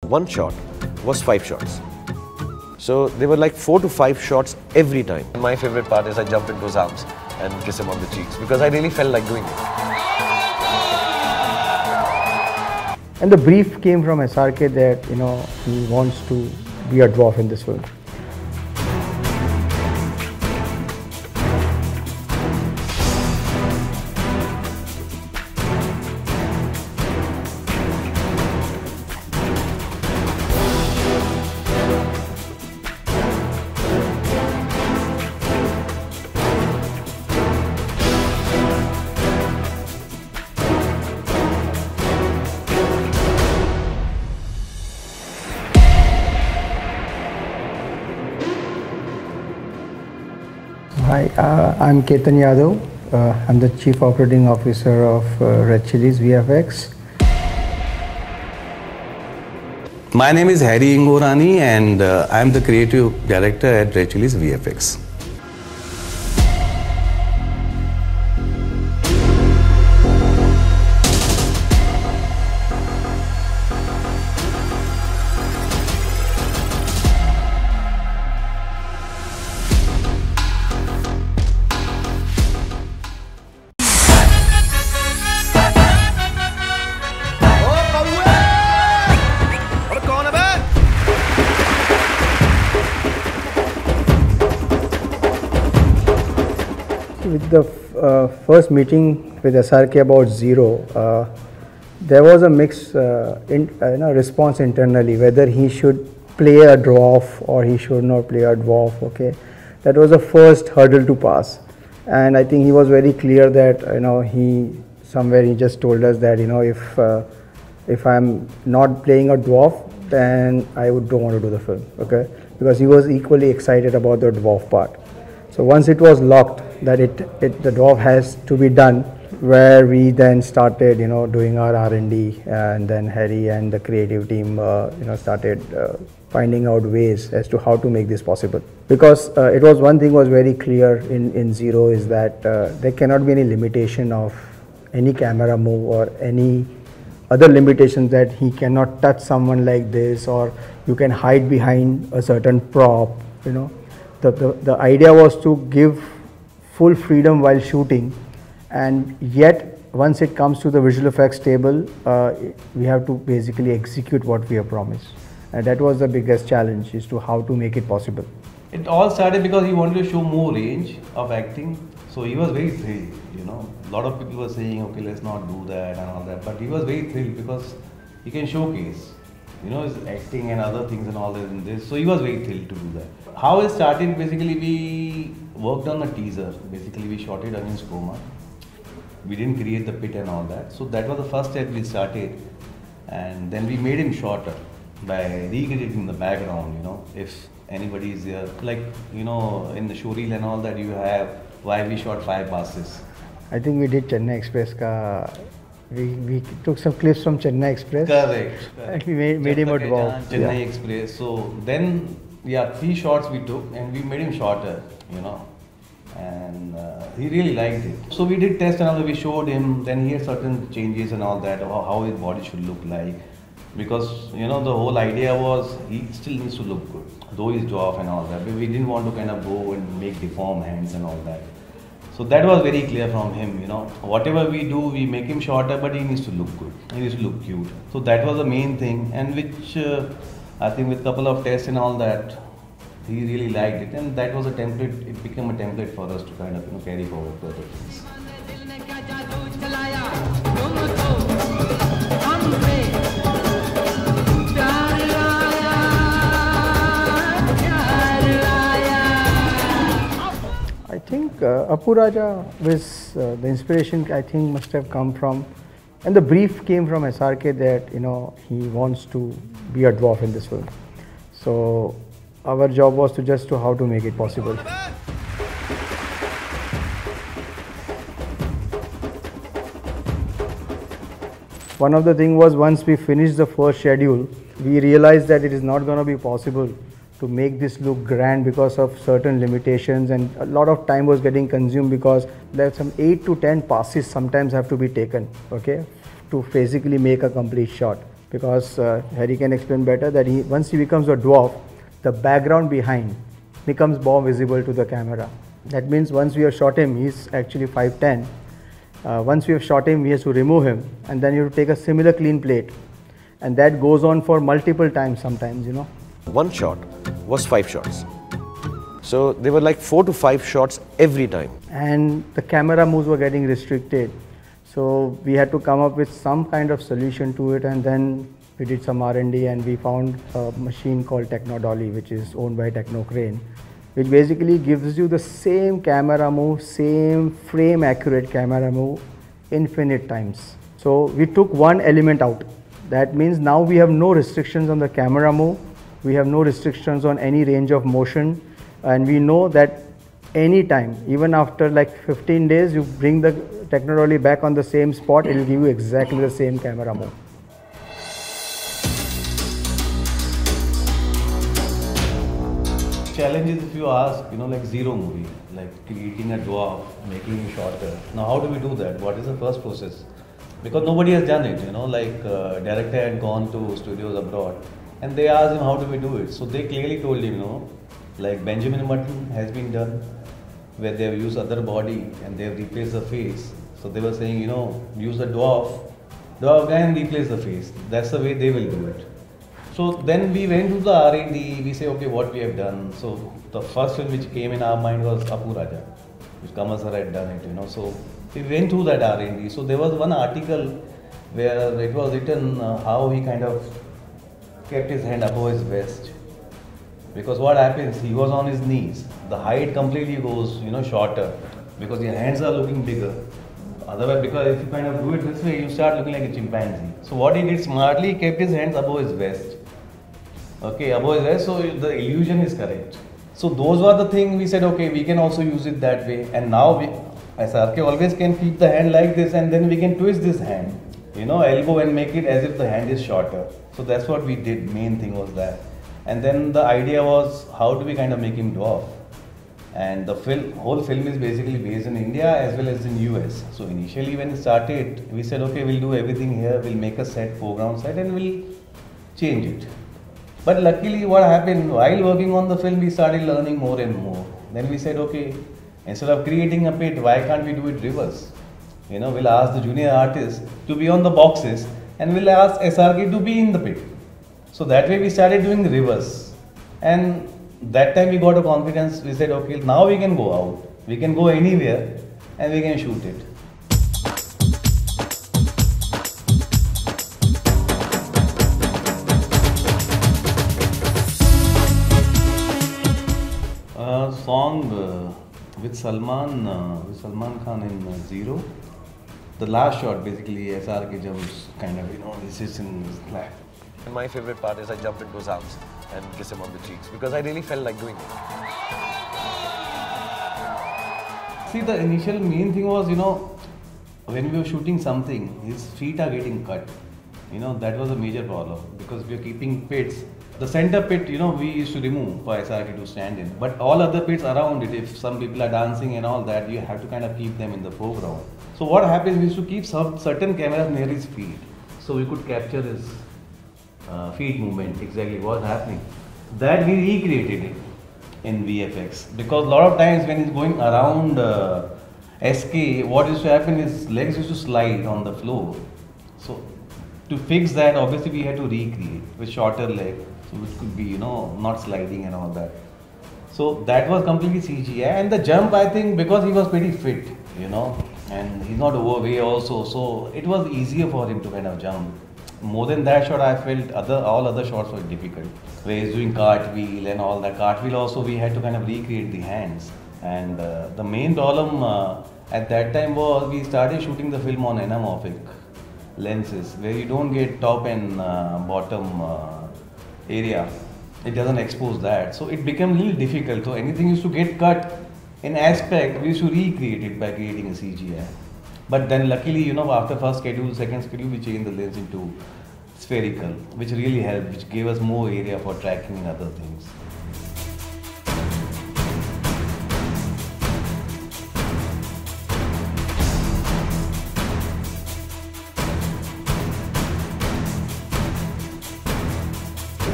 one shot was 5 shots. So they were like 4 to 5 shots every time. My favorite part is I jump into his arms and kiss him on the cheeks because I really felt like doing it. And the brief came from SRK that, he wants to be a dwarf in this film. Hi, I'm Ketan Yadav. I'm the Chief Operating Officer of Red Chillies VFX. My name is Harry Ingorani and I'm the Creative Director at Red Chillies VFX. With the first meeting with SRK about Zero, there was a mixed response internally whether he should play a dwarf or he should not play a dwarf. Okay, that was the first hurdle to pass, and I think he was very clear that he just told us that if I'm not playing a dwarf, then I don't want to do the film. Okay, because he was equally excited about the dwarf part. So once it was locked that the dwarf has to be done, where we then started doing our R&D, and then Harry and the creative team started finding out ways as to how to make this possible. Because it was one thing was very clear in Zero is that there cannot be any limitation of any camera move or any other limitations that he cannot touch someone like this, or you can hide behind a certain prop. The idea was to give full freedom while shooting, and yet once it comes to the visual effects table, we have to basically execute what we have promised, and that was the biggest challenge, is to how to make it possible. It all started because he wanted to show more range of acting, so he was very thrilled. A lot of people were saying, okay, let's not do that and all that, but he was very thrilled because he can showcase his acting and other things and all that in this. So he was very thrilled to do that. How it started, basically we worked on a teaser. Basically we shot it against chroma. We didn't create the pit and all that. So that was the first step we started. And then we made him shorter by recreating the background, if anybody is there. Like, in the showreel and all that you have, why we shot 5 passes. I think we did Chennai Express ka. We took some clips from Chennai Express. Correct. And we made him a dwarf. Chennai Express. So then, 3 shots we took and we made him shorter, and he really liked it. So we did test and all that, we showed him, then he had certain changes and all that, how his body should look like. Because, the whole idea was he still needs to look good, though he's dwarf and all that. But we didn't want to kind of go and make deformed hands and all that. So that was very clear from him, whatever we do, we make him shorter, but he needs to look good, he needs to look cute. So that was the main thing, and which I think with a couple of tests and all that, he really liked it, and that was a template, it became a template for us to kind of carry forward to other things. I think Appu Raja was the inspiration, I think, must have come from, and the brief came from SRK that he wants to be a dwarf in this film. So our job was to just how to make it possible. One of the things was, once we finished the first schedule, we realized that it is not going to be possible to make this look grand because of certain limitations, and a lot of time was getting consumed because there are some 8 to 10 passes sometimes have to be taken, okay, to basically make a complete shot. because Harry can explain better that once he becomes a dwarf, the background behind becomes more visible to the camera. That means once we have shot him, he's actually 5'10". Once we have shot him, we have to remove him, and then you have to take a similar clean plate, and that goes on for multiple times sometimes, you know. One shot was 5 shots. So they were like 4 to 5 shots every time. And the camera moves were getting restricted. So we had to come up with some kind of solution to it, and then we did some R&D and we found a machine called Technodolly, which is owned by Technocrane, which basically gives you the same camera move, same frame accurate camera move infinite times. So we took one element out. That means now we have no restrictions on the camera move, we have no restrictions on any range of motion, and we know that anytime, even after like 15 days, you bring the Technodolly back on the same spot, it will give you exactly the same camera move. Challenges, if you ask, like Zero movie, like creating a dwarf, making it shorter. Now, how do we do that? What is the first process? Because nobody has done it, director had gone to studios abroad and they asked him, how do we do it? So they clearly told him, like Benjamin Button has been done, where they have used other body and they have replaced the face. So they were saying, use the dwarf guy and replace the face. That's the way they will do it. So then we went to the R&D, we say, okay, what we have done. So the first film which came in our mind was Apu Raja, which Kamal sir had done it, So we went through that R&D. So there was one article where it was written how he kind of kept his hand above his vest. Because what happens, he was on his knees. The height completely goes, shorter because your hands are looking bigger. Otherwise, because if you kind of do it this way, you start looking like a chimpanzee. So what he did smartly, he kept his hands above his vest. Okay, above his vest, so the illusion is correct. So those were the things we said, okay, we can also use it that way. And now, SRK always can keep the hand like this, and then we can twist this hand, elbow, and make it as if the hand is shorter. So that's what we did, main thing was that. And then the idea was, how do we kind of make him dwarf? And the whole film is basically based in India as well as in US. So initially when it started, we said, okay, we'll do everything here, we'll make a set, foreground set, and we'll change it. But luckily what happened, while working on the film, we started learning more and more. Then we said, okay, instead of creating a pit, why can't we do it reverse? We'll ask the junior artists to be on the boxes and we'll ask SRK to be in the pit. So that way we started doing the reverse. And that time we got a confidence, we said, okay, now we can go out. We can go anywhere and we can shoot it. Song with Salman Khan in Zero. The last shot basically, SRK jumps kind of, he sits in his lap. And my favorite part is I jump into his arms and kiss him on the cheeks because I really felt like doing it. See, the initial main thing was, when we were shooting something, his feet are getting cut. That was a major problem because we are keeping pits. The center pit, we used to remove for SRK to stand in. But all other pits around it, if some people are dancing and all that, you have to kind of keep them in the foreground. So what happens, we used to keep certain cameras near his feet. So we could capture his feet movement, exactly what's happening. That we recreated it in VFX. Because a lot of times when he's going around SK, what used to happen is legs used to slide on the floor. So to fix that, obviously we had to recreate with shorter legs. So which could be, not sliding and all that. So that was completely CGI. And the jump, I think, because he was pretty fit, and he's not overweight also, so it was easier for him to kind of jump. More than that shot, I felt all other shots were difficult. Where he's doing cartwheel and all that. Cartwheel also, we had to kind of recreate the hands. And the main problem at that time was we started shooting the film on anamorphic lenses, where you don't get top and bottom area. It doesn't expose that. So it became a little difficult. So anything used to get cut in aspect, we used to recreate it by creating a CGI. But then luckily, after first schedule, second schedule, we changed the lens into spherical, which really helped, which gave us more area for tracking and other things.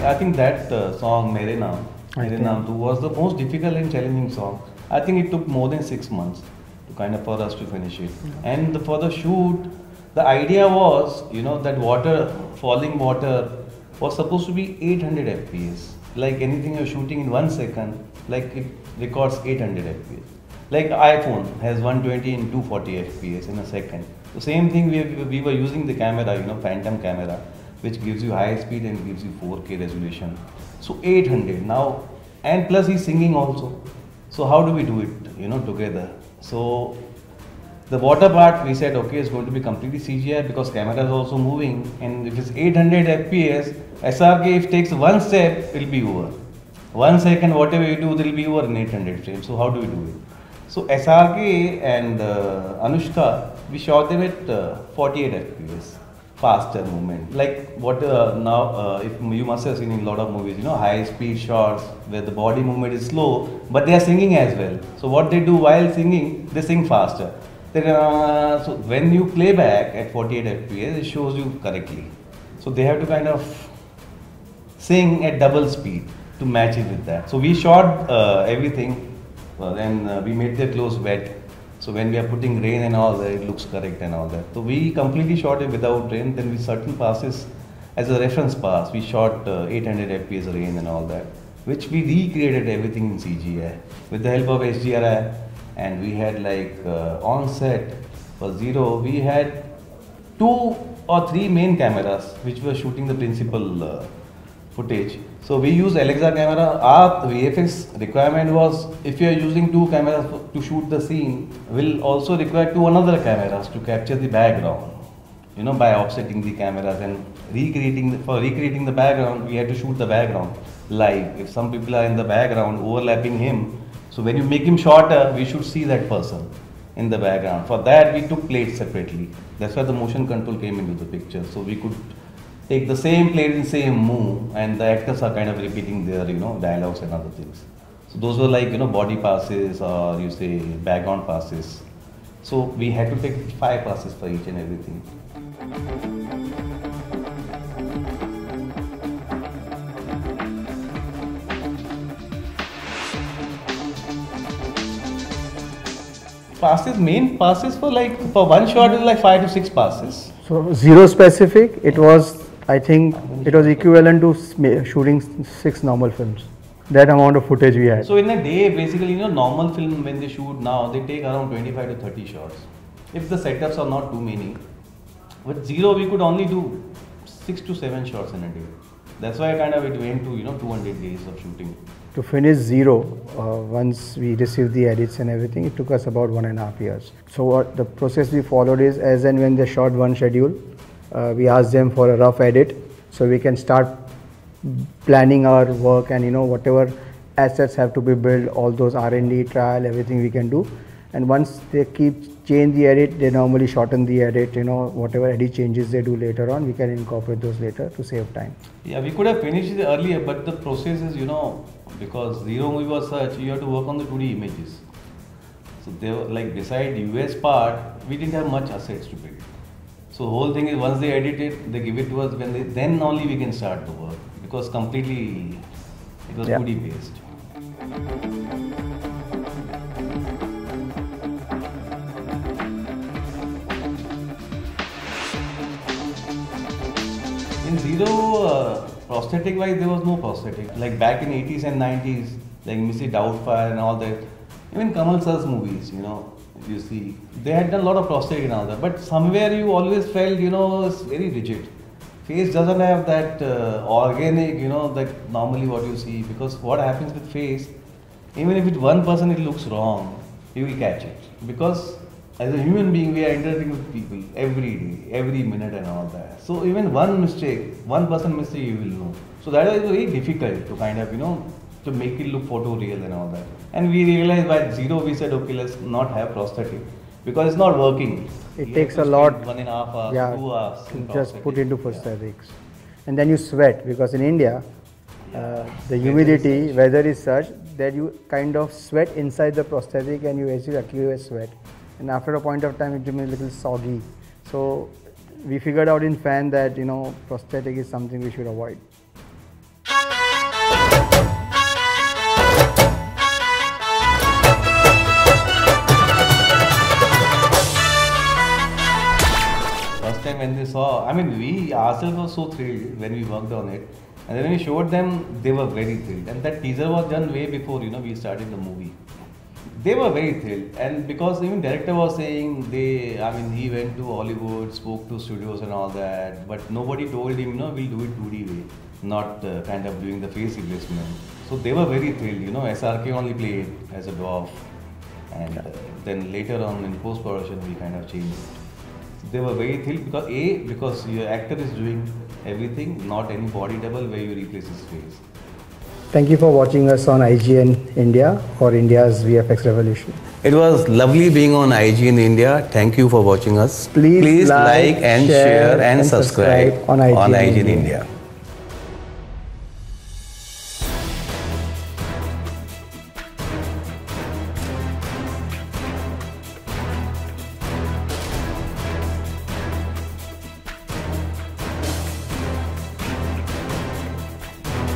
I think that song Mere Naam Tu was the most difficult and challenging song. I think it took more than 6 months to kind of for us to finish it. And for the shoot, the idea was, that falling water was supposed to be 800 FPS. Like anything you're shooting in 1 second, like it records 800 FPS. Like iPhone has 120 and 240 FPS in a second. The same thing we were using the camera, Phantom camera, which gives you high speed and gives you 4K resolution. So 800 now, and plus he's singing also. So how do we do it, together? So the water part, we said, okay, it's going to be completely CGI because camera is also moving, and if it's 800 FPS, SRK if takes one step, it'll be over. 1 second, whatever you do, it'll be over in 800 frames. So how do we do it? So SRK and Anushka, we shot them at 48 FPS, faster movement. Like what now, if you must have seen in a lot of movies, high speed shots where the body movement is slow, but they are singing as well. So what they do while singing, they sing faster. So when you play back at 48 FPS, it shows you correctly. So they have to kind of sing at double speed to match it with that. So we shot everything. Then we made their clothes wet. So when we are putting rain and all that, it looks correct and all that. So we completely shot it without rain. Then with certain passes, as a reference pass, we shot 800 FPS rain and all that, which we recreated everything in CGI with the help of HDRI. And we had on set for Zero, we had 2 or 3 main cameras which were shooting the principal footage. So we use Alexa camera. Our VFX requirement was, if you are using 2 cameras to shoot the scene, will also require 2 another cameras to capture the background. By offsetting the cameras and recreating the background, we had to shoot the background live. If some people are in the background overlapping him, so when you make him shorter, we should see that person in the background. For that, we took plates separately. That's why the motion control came into the picture. So we could take the same plate in same move, and the actors are kind of repeating their dialogues and other things. So those were body passes, or you say background passes. So we had to take 5 passes for each and everything. Main passes for one shot is 5 to 6 passes. So Zero specific, it was, I think it was equivalent to shooting 6 normal films. That amount of footage we had. So in a day, basically, normal film when they shoot now, they take around 25 to 30 shots. If the setups are not too many. With Zero, we could only do 6 to 7 shots in a day. That's why it went to 200 days of shooting. To finish Zero, once we received the edits and everything, it took us about 1.5 years. So what the process we followed is, as and when they shot one schedule, we asked them for a rough edit, so we can start planning our work, and whatever assets have to be built, all those R&D, trial, everything we can do. And once they change the edit, they normally shorten the edit, whatever edit changes they do later on, we can incorporate those later to save time. Yeah, we could have finished it earlier, but the process is, because Zero movie was such, you have to work on the 2D images. So they were beside US part, we didn't have much assets to build. So whole thing is, once they edit it, they give it to us, then only we can start the work, because completely it was 2D based. In Zero, prosthetic wise, there was no prosthetic. Like back in 80s and 90s, like Missy Doubtfire and all that, even Kamal Sir's movies, you see, they had done a lot of prosthetic and all that. But somewhere you always felt, it's very rigid. Face doesn't have that organic, that normally what you see. Because what happens with face, even if it's one person it looks wrong, you will catch it. Because as a human being, we are interacting with people every day, every minute and all that. So even one mistake, one person mistake, you will know. So that is very difficult to kind of, to make it look photoreal and all that. And we realized by Zero, we said, okay, let's not have prosthetic because it's not working. It takes a lot. 1.5 hours, 2 hours. To just put into prosthetics. And then you sweat, because in India, the humidity, weather is such that you kind of sweat inside the prosthetic and you actually accumulate sweat. And after a point of time, it becomes a little soggy. So we figured out in Fan that, prosthetic is something we should avoid. mean, we ourselves were so thrilled when we worked on it. And then when we showed them, they were very thrilled. And that teaser was done way before, we started the movie. They were very thrilled. And because even director was saying, he went to Hollywood, spoke to studios and all that. But nobody told him, we'll do it 2D way, not kind of doing the face replacement. So they were very thrilled, SRK only played as a dwarf. And then later on in post-production, we kind of changed. They were very thrilled because your actor is doing everything, not any body double where you replace his face. Thank you for watching us on IGN India or India's VFX Revolution. It was lovely being on IGN India. Thank you for watching us. Please like and share and subscribe on on IGN India. India.